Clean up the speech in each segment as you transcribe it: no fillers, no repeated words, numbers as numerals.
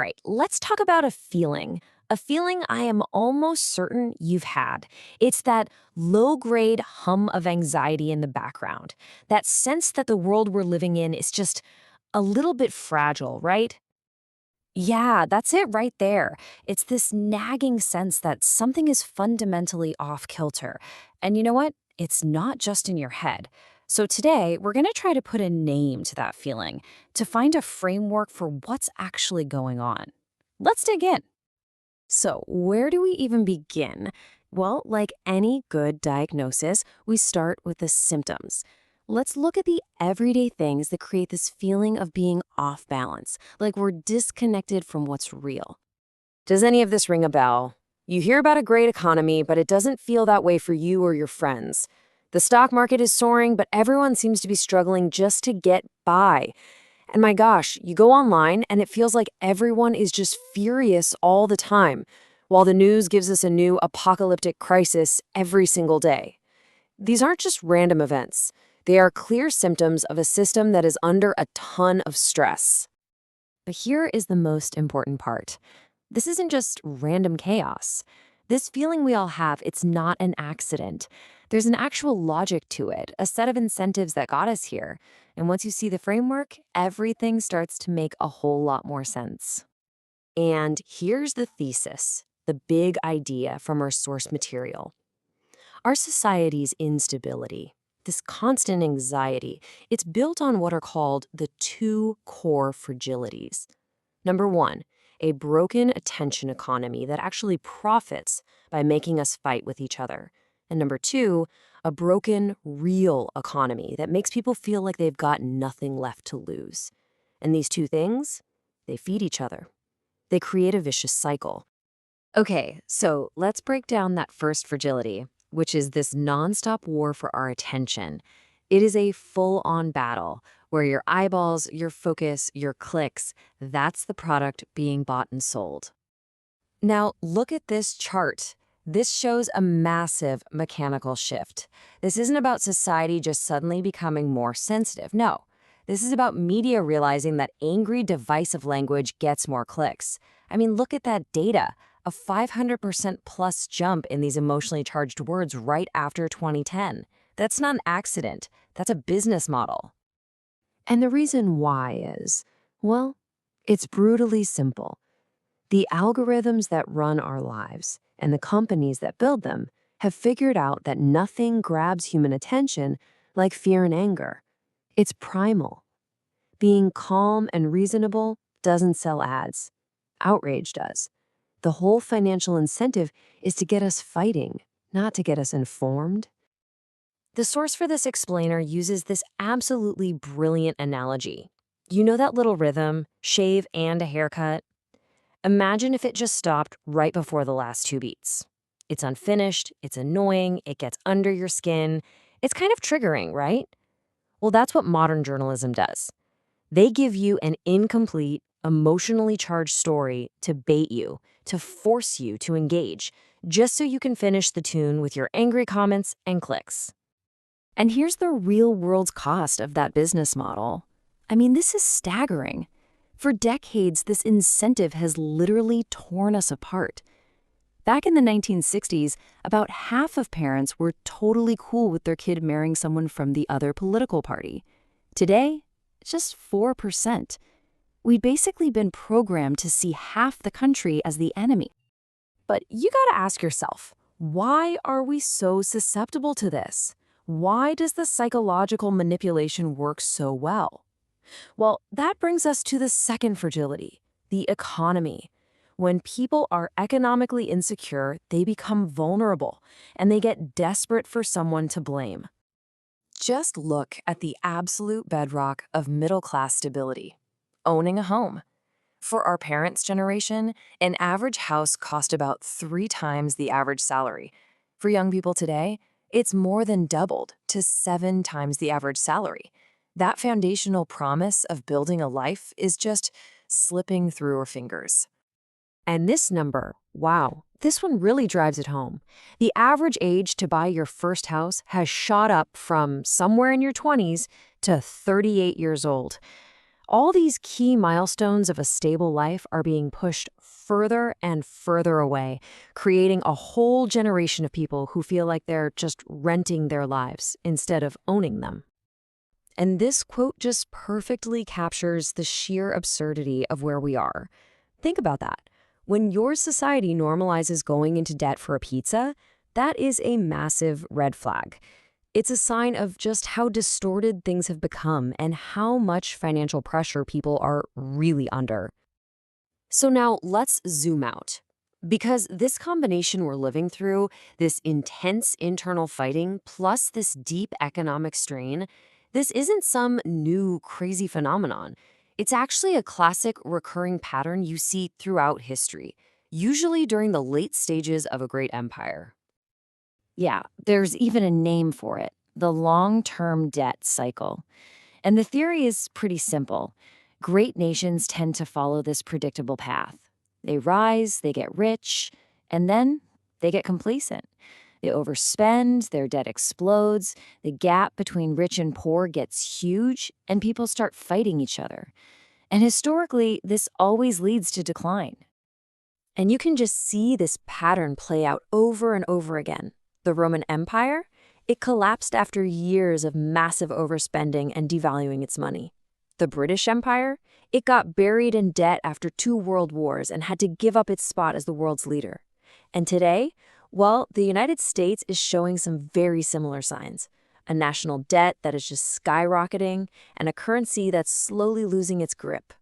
right, let's talk about a feeling. A feeling I am almost certain you've had. It's that low-grade hum of anxiety in the background. That sense that the world we're living in is just a little bit fragile, right? Yeah, that's it right there. It's this nagging sense that something is fundamentally off kilter. And you know what? It's not just in your head. So today, we're going to try to put a name to that feeling, to find a framework for what's actually going on. Let's dig in. So, where do we even begin? Well, like any good diagnosis, we start with the symptoms. Let's look at the everyday things that create this feeling of being off balance, like we're disconnected from what's real. Does any of this ring a bell? You hear about a great economy, but it doesn't feel that way for you or your friends. The stock market is soaring, but everyone seems to be struggling just to get by. And my gosh, you go online and it feels like everyone is just furious all the time, while the news gives us a new apocalyptic crisis every single day. These aren't just random events. They are clear symptoms of a system that is under a ton of stress. But here is the most important part. This isn't just random chaos. This feeling we all have, it's not an accident. There's an actual logic to it, a set of incentives that got us here. And once you see the framework, everything starts to make a whole lot more sense. And here's the thesis, the big idea from our source material. Our society's instability, this constant anxiety, it's built on what are called the two core fragilities. Number one, a broken attention economy that actually profits by making us fight with each other. And number two, a broken, real economy that makes people feel like they've got nothing left to lose. And these two things, they feed each other. They create a vicious cycle. Okay, so let's break down that first fragility, which is this nonstop war for our attention. It is a full-on battle where your eyeballs, your focus, your clicks, that's the product being bought and sold. Now, look at this chart. This shows a massive mechanical shift. This isn't about society just suddenly becoming more sensitive. No, this is about media realizing that angry, divisive language gets more clicks. I mean, look at that data. A 500% plus jump in these emotionally charged words right after 2010. That's not an accident. That's a business model. And the reason why is, well, it's brutally simple. The algorithms that run our lives and the companies that build them have figured out that nothing grabs human attention like fear and anger. It's primal. Being calm and reasonable doesn't sell ads. Outrage does. The whole financial incentive is to get us fighting, not to get us informed. The source for this explainer uses this absolutely brilliant analogy. You know that little rhythm, shave and a haircut? Imagine if it just stopped right before the last two beats. It's unfinished, it's annoying, it gets under your skin. It's kind of triggering, right? Well, that's what modern journalism does. They give you an incomplete, emotionally charged story to bait you, to force you to engage, just so you can finish the tune with your angry comments and clicks. And here's the real world's cost of that business model. I mean, this is staggering. For decades, this incentive has literally torn us apart. Back in the 1960s, about half of parents were totally cool with their kid marrying someone from the other political party. Today, it's just 4%. We'd basically been programmed to see half the country as the enemy. But you gotta ask yourself, why are we so susceptible to this? Why does the psychological manipulation work so well? Well, that brings us to the second fragility, the economy. When people are economically insecure, they become vulnerable, and they get desperate for someone to blame. Just look at the absolute bedrock of middle-class stability, owning a home. For our parents' generation, an average house cost about 3 times the average salary. For young people today, it's more than doubled to 7 times the average salary. That foundational promise of building a life is just slipping through our fingers. And this number, wow, this one really drives it home. The average age to buy your first house has shot up from somewhere in your 20s to 38 years old. All these key milestones of a stable life are being pushed further and further away, creating a whole generation of people who feel like they're just renting their lives instead of owning them. And this quote just perfectly captures the sheer absurdity of where we are. Think about that. When your society normalizes going into debt for a pizza, that is a massive red flag. It's a sign of just how distorted things have become and how much financial pressure people are really under. So now let's zoom out. Because this combination we're living through, this intense internal fighting plus this deep economic strain, this isn't some new crazy phenomenon. It's actually a classic recurring pattern you see throughout history, usually during the late stages of a great empire. Yeah, there's even a name for it, the long-term debt cycle. And the theory is pretty simple. Great nations tend to follow this predictable path. They rise, they get rich, and then they get complacent. They overspend, their debt explodes, the gap between rich and poor gets huge, and people start fighting each other. And historically, this always leads to decline. And you can just see this pattern play out over and over again. The Roman Empire, it collapsed after years of massive overspending and devaluing its money. The British Empire, it got buried in debt after 2 world wars and had to give up its spot as the world's leader. And today, well, the United States is showing some very similar signs. A national debt that is just skyrocketing and a currency that's slowly losing its grip.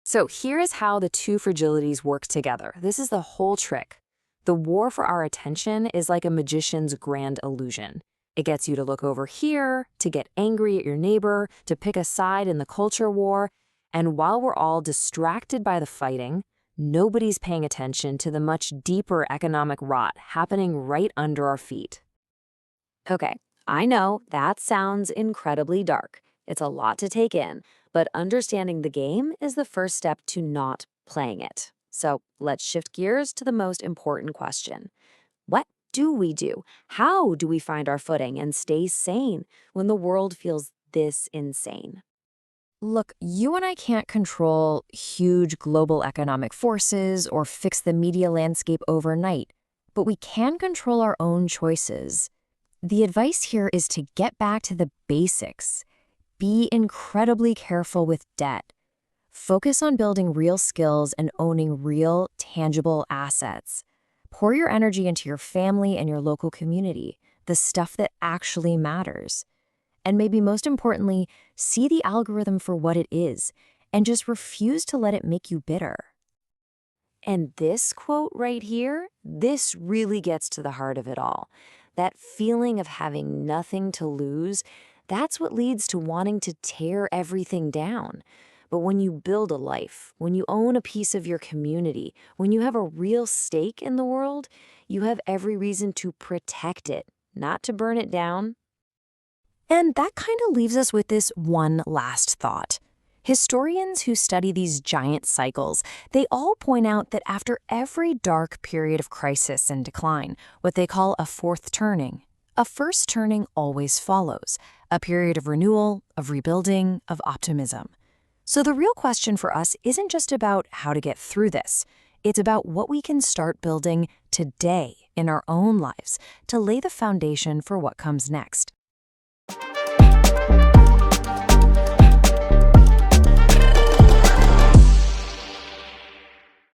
So here is how the two fragilities work together. This is the whole trick. The war for our attention is like a magician's grand illusion. It gets you to look over here, to get angry at your neighbor, to pick a side in the culture war. And while we're all distracted by the fighting, nobody's paying attention to the much deeper economic rot happening right under our feet. Okay, I know that sounds incredibly dark. It's a lot to take in, but understanding the game is the first step to not playing it. So let's shift gears to the most important question. What do we do? How do we find our footing and stay sane when the world feels this insane? Look, you and I can't control huge global economic forces or fix the media landscape overnight, but we can control our own choices. The advice here is to get back to the basics. Be incredibly careful with debt. Focus on building real skills and owning real, tangible assets. Pour your energy into your family and your local community, the stuff that actually matters. And maybe most importantly, see the algorithm for what it is and just refuse to let it make you bitter. And this quote right here, this really gets to the heart of it all. That feeling of having nothing to lose, that's what leads to wanting to tear everything down. But when you build a life, when you own a piece of your community, when you have a real stake in the world, you have every reason to protect it, not to burn it down. And that kind of leaves us with this one last thought. Historians who study these giant cycles, they all point out that after every dark period of crisis and decline, what they call a fourth turning, a first turning always follows, a period of renewal, of rebuilding, of optimism. So the real question for us isn't just about how to get through this. It's about what we can start building today in our own lives to lay the foundation for what comes next.